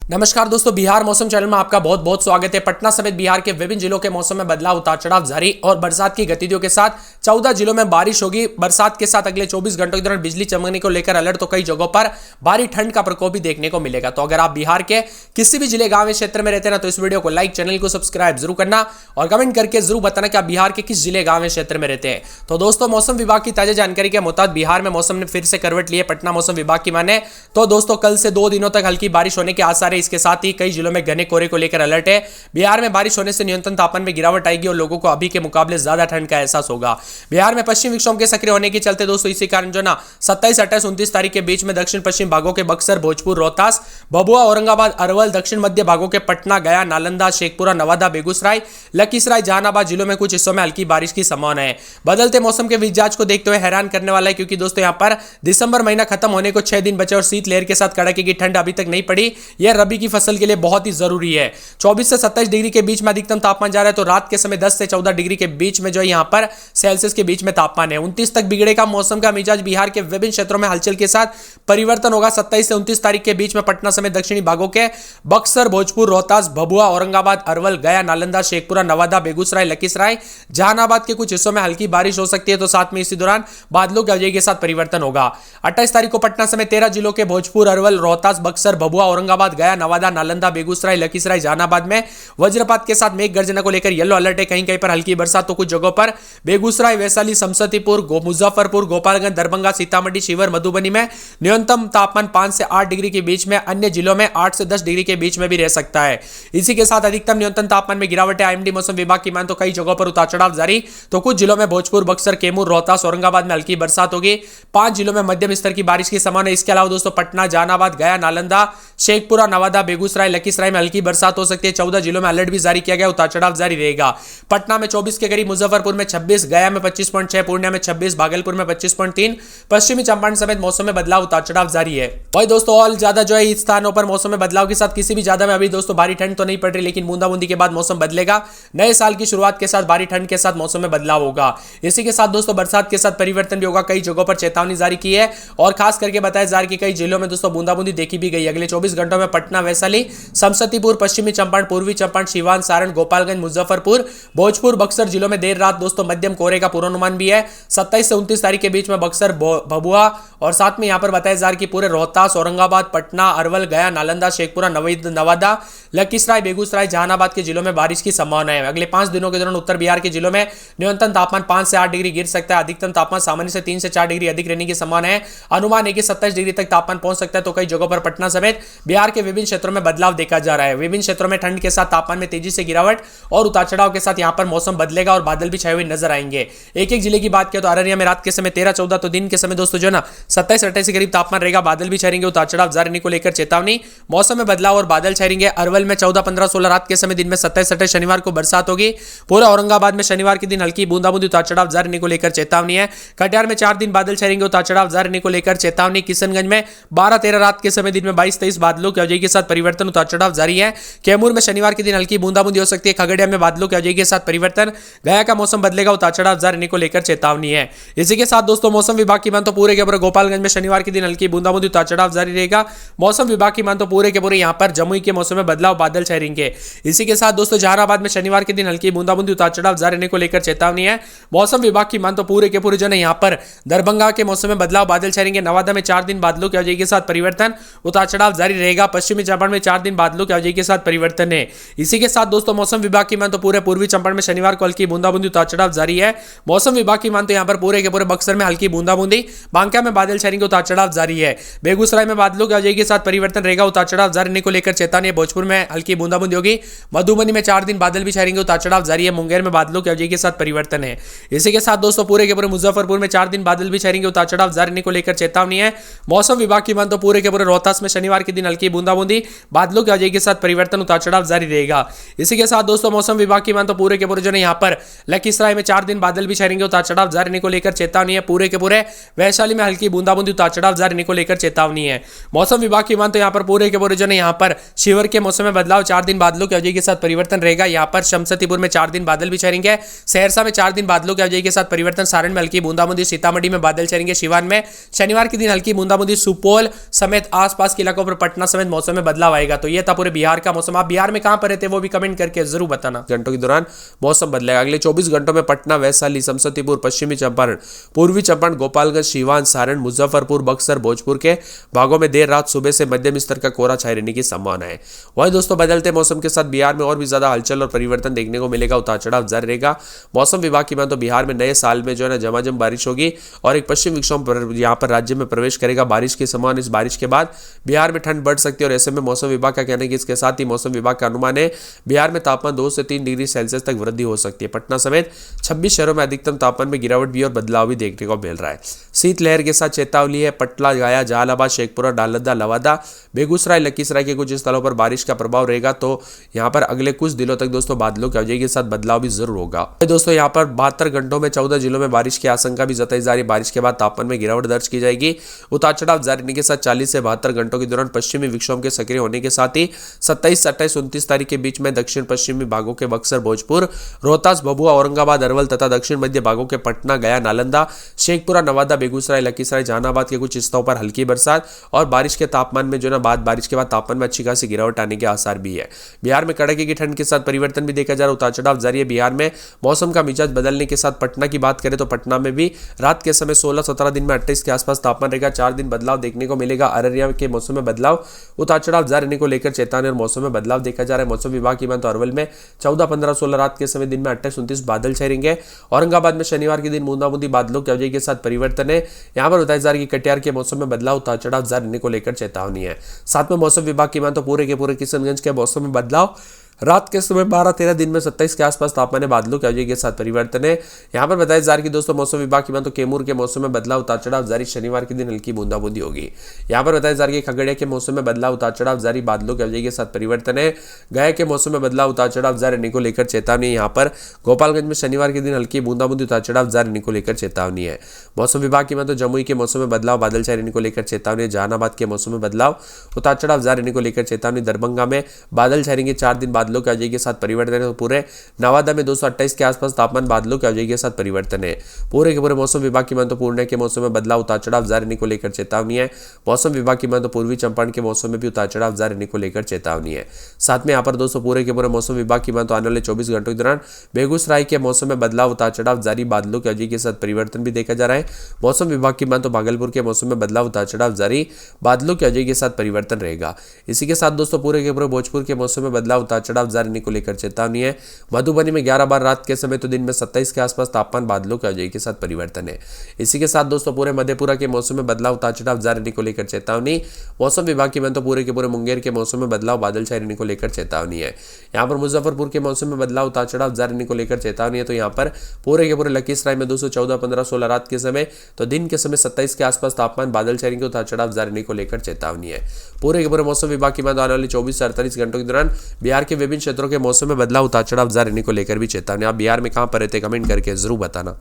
नमस्कार दोस्तों, बिहार मौसम चैनल में आपका बहुत बहुत स्वागत है। पटना समेत बिहार के विभिन्न जिलों के मौसम में बदलाव, उतार चढ़ाव जारी और बरसात की गतिविधियों के साथ 14 जिलों में बारिश होगी। बरसात के साथ अगले 24 घंटों के दौरान बिजली चमकने को लेकर अलर्ट, तो कई जगहों पर भारी ठंड का प्रकोप भी देखने को मिलेगा। तो अगर आप बिहार के किसी भी जिले, गांव या क्षेत्र में रहते हैं ना, तो इस वीडियो को लाइक, चैनल को सब्सक्राइब जरूर करना और कमेंट करके जरूर बताना कि आप बिहार के किस जिले, गांव या क्षेत्र में रहते हैं। तो दोस्तों, मौसम विभाग की ताजा जानकारी के मुताबिक बिहार में मौसम ने फिर से करवट ली है। पटना मौसम विभाग की माने तो दोस्तों, कल से 2 दिनों तक हल्की बारिश होने के आसार है। इसके साथ ही कई जिलों में घने कोहरे को लेकर अलर्ट है। बिहार में बारिश होने से न्यूनतम तापमान में गिरावट आएगी और लोगों को अभी के मुकाबले ज्यादा ठंड का एहसास होगा। बिहार में पश्चिम विक्षोभ के सक्रिय होने के चलते दोस्तों, इसी कारण जो ना 27, 28, 29 तारीख के बीच में दक्षिण पश्चिम भागों के बक्सर, भोजपुर, रोहतास, भभुआ, औरंगाबाद, अरवल, दक्षिण मध्य भागों के पटना, गया, नालंदा, शेखपुरा, नवादा, बेगूसराय, लखीसराय, जहानाबाद जिलों में कुछ हिस्सों में हल्की बारिश की संभावना है। बदलते मौसम के मिजाज को देखते हुए हैरान करने वाला है, क्योंकि दोस्तों यहां पर दिसंबर महीना खत्म होने को 6 दिन बचे और शीतलहर के साथ कड़ाके की ठंड अभी तक नहीं पड़ी। यह रबी की फसल के लिए बहुत ही जरूरी है। 24 से 27 डिग्री के बीच में अधिकतम तापमान जा रहा है, तो रात के समय 10 से 14 डिग्री के बीच में जो है यहां पर सेल्सियस के बीच में तापमान है। 29 तक बिगड़ेगा मौसम का मिजाज। बिहार के विभिन्न क्षेत्रों में हलचल के साथ परिवर्तन होगा। 27 से 29 तारीख के बीच में पटना समेत दक्षिणी भागों के बक्सर, भोजपुर, रोहतास, भभुआ, औरंगाबाद, अरवल, गया, नालंदा, शेखपुरा, नवादा, बेगूसराय, लखीसराय, जहानाबाद के कुछ हिस्सों में हल्की बारिश हो सकती है। तो साथ में इसी दौरान बादलों की अवधि के साथ परिवर्तन होगा। 28 तारीख को पटना समेत 13 जिलों के भोजपुर, अरवल, रोहतास, बक्सर, भभुआ, औरंगाबाद, गया, नवादा, नालंदा, बेगूसराय, लखीसराय, जहानाबाद में वज्रपात के साथ मेघ गर्जना को लेकर येलो अलर्ट है। कहीं कहीं पर हल्की बरसात, तो कुछ जगहों पर बेगूसराय, वैशाली, समस्तीपुर, मुजफ्फरपुर, गोपालगंज, दरभंगा, सीतामढ़ी, शिवहर, मधुबनी में न्यूनतम तापमान 5 से 8 डिग्री के बीच में, अन्य जिलों में 8 से 10 डिग्री के बीच में भी रह सकता है। इसी के साथ अधिकतम न्यूनतम तापमान में गिरावट है। आईएमडी मौसम विभाग की मान तो कई जगहों पर उतार चढ़ाव जारी। तो कुछ जिलों में भोजपुर, बक्सर, कैमूर, रोहतास, औरंगाबाद में हल्की बरसात होगी। 5 जिलों में मध्यम स्तर की बारिश की संभावना है। इसके अलावा दोस्तों, पटना, जहानाबाद, गया, नालंदा, शेखपुरा, नवादा, बेगूसराय, लखीसराय में हल्की बरसात हो सकती है। 14 जिलों में अलर्ट भी जारी किया गया। उतार चढ़ाव जारी रहेगा। पटना में 24 के करीब, मुजफ्फरपुर में 26, गया में 25.6, पूर्णिया में 26, भागलपुर में 25.3, पश्चिमी चंपारण समेत मौसम में बदलाव, उतार चढ़ाव जारी है। वही दोस्तों, और ज्यादा जो है इस स्थानों पर मौसम में बदलाव के साथ किसी भी ज्यादा में अभी दोस्तों भारी ठंड तो नहीं पड़ रही, लेकिन बूंदाबूंदी के बाद मौसम बदलेगा। नए साल की शुरुआत के साथ भारी ठंड के साथ मौसम में बदलाव होगा। इसी के साथ दोस्तों, बरसात के साथ परिवर्तन भी होगा। कई जगहों पर चेतावनी जारी की है और खास करके बताया जा रहा है कि कई जिलों में दोस्तों बूंदाबूंदी देखी भी गई। अगले 24 घंटों में पटना, वैशाली, समस्तीपुर, पश्चिमी चंपारण, पूर्वी चंपारण, सिवान, सारण, गोपालगंज, मुजफ्फरपुर, भोजपुर, बक्सर जिलों में देर रात दोस्तों मध्यम कोहरे का पूर्वानुमान भी है। 27 से 29 तारीख के बीच में बक्सर, भभुआ और साथ में यहां पर बताया जा रहा है कि पूरे रोहतास, औरंगाबाद, पटना, अरवल, गया, नालंदा, शेखपुरा, नवादा, लखीसराय, बेगूसराय, जहानाबाद के जिलों में बारिश की संभावना है। अगले 5 दिनों के दौरान उत्तर बिहार के जिलों में न्यूनतम तापमान 5 से 8 डिग्री गिर सकता है। अधिकतम तापमान सामान्य से 3 से 4 डिग्री अधिक रहने की संभावना है। अनुमान है कि 27 डिग्री तक तापमान पहुंच सकता है। तो कई जगहों पर पटना समेत बिहार के विभिन्न क्षेत्रों में बदलाव देखा जा रहा है। विभिन्न क्षेत्रों में ठंड के साथ तापमान में तेजी से गिरावट और उतार चढ़ाव के साथ यहां पर मौसम बदलेगा और बादल भी छाए हुए नजर आएंगे। एक एक जिले की बात करें तो अररिया में रात के समय 13-14, तो दिन के समय दोस्तों जो ना 27-28 के करीब तापमान रहेगा। बादल भी छाएंगे, उतार चढ़ाव जारी को लेकर चेतावनी। मौसम में बदलाव और बादल छाएंगे। अरवल में 14-15-16 रात के समय, दिन में 27-28 शनिवार को बरसात होगी। पूरा औरंगाबाद में शनिवार के दिन हल्की बूंदाबूंदी, उतार चढ़ाव जारी को लेकर चेतावनी है। कटिहार में 4 दिन बादल छाएंगे, उतार चढ़ाव जारी को लेकर चेतावनी। किशनगंज में 12-13 रात के समय, दिन में 22-23 बादलों की अवधि के साथ परिवर्तन, उतार चढ़ाव जारी है। कैमूर में शनिवार के दिन हल्की बूंदाबूंदी हो सकती है। खगड़िया में बादलों की अवधि के साथ परिवर्तन। गया का मौसम बदलेगा, उतार चढ़ाव जारी को लेकर चेतावनी है। इसी के साथ दोस्तों, मौसम विभाग की मान तो पूरे के पूरे गोपालगंज में शनिवार के दिन हल्की बूंदाबूंदी, उतार चढ़ाव जारी रहेगा। मौसम विभाग की मान तो पूरे के पूरे यहां पर जमुई के मौसम में बदलाव, बादल छाएंगे। इसी के साथ दोस्तों, जहानाबाद में शनिवार के दिन हल्की बूंदाबूंदी, उतार चढ़ाव जारी को लेकर चेतावनी है। मौसम विभाग की मान तो पूरे के पूरे जो है यहां पर दरभंगा के मौसम में बदलाव, बादल छाएंगे। नवादा में 4 दिन बादलों की अवधि के साथ परिवर्तन, उतार चढ़ाव जारी रहेगा। पश्चिमी चंपारण में 4 दिन बादलों की अवधि के साथ परिवर्तन है। इसी के साथ दोस्तों, मौसम विभाग की मान तो पूरे पूर्वी चंपारण में शनिवार को हल्की बूंदाबूंदी, उतार चढ़ाव जारी है। मौसम विभाग की मान तो यहां पर पूरे के पूरे बक्सर में हल्की बूंदाबूंदी, बांका में बादल छाएंगे, उतार चढ़ाव जारी है। बेगूसराय में बादलों की अवधि के साथ परिवर्तन रहेगा, उतार चढ़ाव जारी को लेकर चेतावनी है। भोजपुर में हल्की बूंदाबूंदी होगी। मधुबनी में 4 दिन बादल भी छाएंगे, उतार चढ़ाव जारी है। मुंगेर में बादलों की अवधि के साथ परिवर्तन है। इसी के साथ दोस्तों, पूरे के पूरे मुजफ्फरपुर में 4 दिन बादल भी छाएंगे, उतार चढ़ाव जारी को लेकर चेतावनी है। मौसम विभाग की मान तो पूरे के पूरे रोहतास में शनिवार के दिन हल्की बूंदाबूंदी, बादलों की अवधि के साथ परिवर्तन, उतार चढ़ाव जारी रहेगा। इसी के साथ दोस्तों, मौसम विभाग की मान तो पूरे के पूरे जो है यहां पर लखीसराय में 4 दिन बादल भी छाएंगे, उतार चढ़ाव जारी को लेकर चेतावनी है। पूरे के पूरे वैशाली में हल्की बूंदाबूंदी, उतार चढ़ाव जारी को लेकर चेतावनी है। मौसम विभाग की मान तो यहां पर पूरे के पूरे जो है यहां पर शिवहर के मौसम में बदलाव, 4 दिन बादलों की अवधि के साथ परिवर्तन रहेगा। यहां पर समस्तीपुर में 4 दिन बादल भी छाएंगे। सहरसा में 4 दिन बादलों की अवधि के साथ परिवर्तन। सारण में हल्की बूंदाबूंदी, सीतामढ़ी में बादल छाएंगे। सिवान में शनिवार के दिन हल्की बूंदाबूंदी। सुपौल समेत आसपास के इलाकों पर पटना समेत मौसम में बदलाव आएगा। तो ये था पूरे बिहार का मौसम। आप बिहार में कहां पर रहते वो भी कमेंट करके जरूर बताना। घंटों के दौरान मौसम बदलेगा। अगले 24 घंटों में पटना, वैशाली, समस्तीपुर, पश्चिमी चंपारण, पूर्वी चंपारण, गोपालगंज, सीवान, सारण, मुजफ्फरपुर, बक्सर, भोजपुर के भागों में देर रात सुबह से मध्यम स्तर का कोहरा छाए रहने की संभावना है। वही दोस्तों बदलते मौसम के साथ बिहार में और भी ज्यादा हलचल और परिवर्तन देखने को मिलेगा, उतार चढ़ाव जारी रहेगा। मौसम विभाग की माने तो बिहार में नए साल में जो है ना झमाझम बारिश होगी और एक पश्चिम विक्षोभ यहाँ पर राज्य में प्रवेश करेगा। बारिश की संभावना, इस बारिश के बाद बिहार में ठंड बढ़ सकती है और ऐसे में मौसम विभाग का कहना है कि इसके साथ ही मौसम विभाग का अनुमान है बिहार में तापमान 2 से 3 डिग्री सेल्सियस तक वृद्धि हो सकती है। पटना समेत 26 शहरों में अधिकतम तापमान में गिरावट भी और बदलाव भी देखने को मिल रहा है। शीतलहर के साथ चेतावनी है। पटना, गया, जहानाबाद, शेखपुरा, नालंदा, नवादा, बेगूसराय, लखीसराय के कुछ स्थलों पर बारिश का प्रभाव रहेगा। तो यहाँ पर अगले कुछ दिनों तक दोस्तों बादलों की वजह के साथ बदलाव भी जरूर होगा। दोस्तों यहाँ पर 72 घंटों में 14 जिलों में बारिश की आशंका भी जताई जा रही है। बारिश के बाद तापमान में गिरावट दर्ज की जाएगी। उतार चढ़ाव जारी रहने के साथ 40 से 72 घंटों के दौरान पश्चिमी विक्षोभ के सक्रिय होने के साथ ही 27, 28, 29 तारीख के बीच में दक्षिण पश्चिमी भागों के बक्सर, भोजपुर, रोहतास, भभुआ, औरंगाबाद, अरवल तथा दक्षिण मध्य भागों के पटना, गया, नालंदा, शेखपुरा, नवादा, बेगूसराय, लखीसराय, जहानाबाद के कुछ स्थानों पर हल्की बरसात और बारिश के तापमान में जो ना बाद बारिश के बाद तापमान में अच्छी खासी गिरावट आने के आसार भी है। बिहार में कड़ाके की ठंड के साथ परिवर्तन भी देखा जा रहा है। उतार चढ़ाव जारी है। बिहार में मौसम का मिजाज बदलने के साथ पटना की बात करें तो पटना में भी रात के समय 16-17 दिन में 28 के आसपास तापमान रहेगा। 4 दिन बदलाव देखने को मिलेगा। अररिया के मौसम में बदलाव, उतार चढ़ाव जारी रहने को लेकर चेतावनी और मौसम में बदलाव देखा जा रहा है। मौसम विभाग की माने तो अरवल में 14, 15, 16 रात के समय दिन में 28, 29 बादल छाए रहेंगे। औरंगाबाद में शनिवार के दिन बूंदाबूंदी बादलों की वजह के साथ परिवर्तन है। यहाँ पर बताया जा रहा है कि कटिहार के मौसम में बदलाव, उतार चढ़ाव जारी रहने को लेकर चेतावनी है। साथ में मौसम विभाग की माने तो पूरे के पूरे किशनगंज के मौसम में बदलाव, रात के समय 12-13 दिन में 27 के आसपास तापमान है। बादलों की वजह के साथ परिवर्तन है। यहाँ पर बताया जा रहा है कि दोस्तों मौसम विभाग की माने तो कैमूर के मौसम में बदलाव, उतार चढ़ाव जारी। शनिवार के दिन हल्की बूंदाबूंदी होगी। यहाँ पर बताया जा रहा है कि खगड़िया के मौसम में बदलाव, उतार चढ़ाव जारी। बादलों की वजह के साथ परिवर्तन है। गया के मौसम में बदलाव, उतार चढ़ाव जारी रहने को लेकर चेतावनी। यहाँ पर गोपालगंज में शनिवार के दिन हल्की बूंदाबूंदी, उतार चढ़ाव जारी रहने को लेकर चेतावनी है। मौसम विभाग की माने तो जमुई के मौसम में बदलाव, बादल छाए रहने को लेकर चेतावनी। जहानाबाद के मौसम में बदलाव, उतार चढ़ाव जारी रहने को लेकर चेतावनी। दरभंगा में बादल छाए रहेंगे। 4 दिन बादलों की वजह के साथ परिवर्तन है। पूरे नवादा में 228 के आसपास तापमान, बादलों की वजह के साथ परिवर्तन है। पूरे के पूरे मौसम विभाग की माने तो पूर्णिया के मौसम में बदलाव, उतार चढ़ाव जारी रहने को लेकर चेतावनी है। मौसम विभाग की माने तो पूर्वी चंपारण के मौसम में भी उतार चढ़ाव जारी रहने को लेकर चेतावनी है। साथ में यहाँ पर दोस्तों पूरे के पूरे मौसम विभाग की माने तो आने वाले 24 घंटों के दौरान बेगूसराय के मौसम में बदलाव, उतार चढ़ाव जारी। बादलों की वजह के साथ परिवर्तन भी देखा जा रहा है। मौसम विभाग की माने तो भागलपुर के मौसम में बदलाव, उतार चढ़ाव जारी। बादलों की वजह के साथ परिवर्तन रहेगा। इसी के साथ दोस्तों पूरे के पूरे भोजपुर के मौसम में बदलाव, उतार चढ़ाव जारी रहने को लेकर चेतावनी है। मधुबनी में 11 बार रात के समय तो दिन में 27 के आसपास तापमान, बादलों की वजह के साथ परिवर्तन है। इसी के साथ दोस्तों पूरे मधेपुरा के मौसम में बदलाव, उतार चढ़ाव जारी रहने को लेकर चेतावनी। मौसम विभाग की माने तो पूरे के पूरे मुंगेर के मौसम में बदलाव, बादल छाए रहने को लेकर चेतावनी है। यहाँ पर मुजफ्फरपुर के मौसम में बदलाव, उतार चढ़ाव जारी रहने को लेकर चेतावनी है। तो यहाँ पर पूरे के पूरे लखीसराय में 214, 15, 16 रात के समय तो दिन के समय 27 के आसपास तापमान, बादल छाए रहेंगे। उतार चढ़ाव जारी रहने को लेकर चेतावनी है। पूरे के पूरे मौसम विभाग की माने आने वाले 24 से 48 घंटों के दौरान बिहार के विभिन्न क्षेत्रों के मौसम में बदलाव, उतार चढ़ाव जारी रहने को लेकर भी चेतावनी। आप बिहार में कहां पर रहते कमेंट करके जरूर बताना।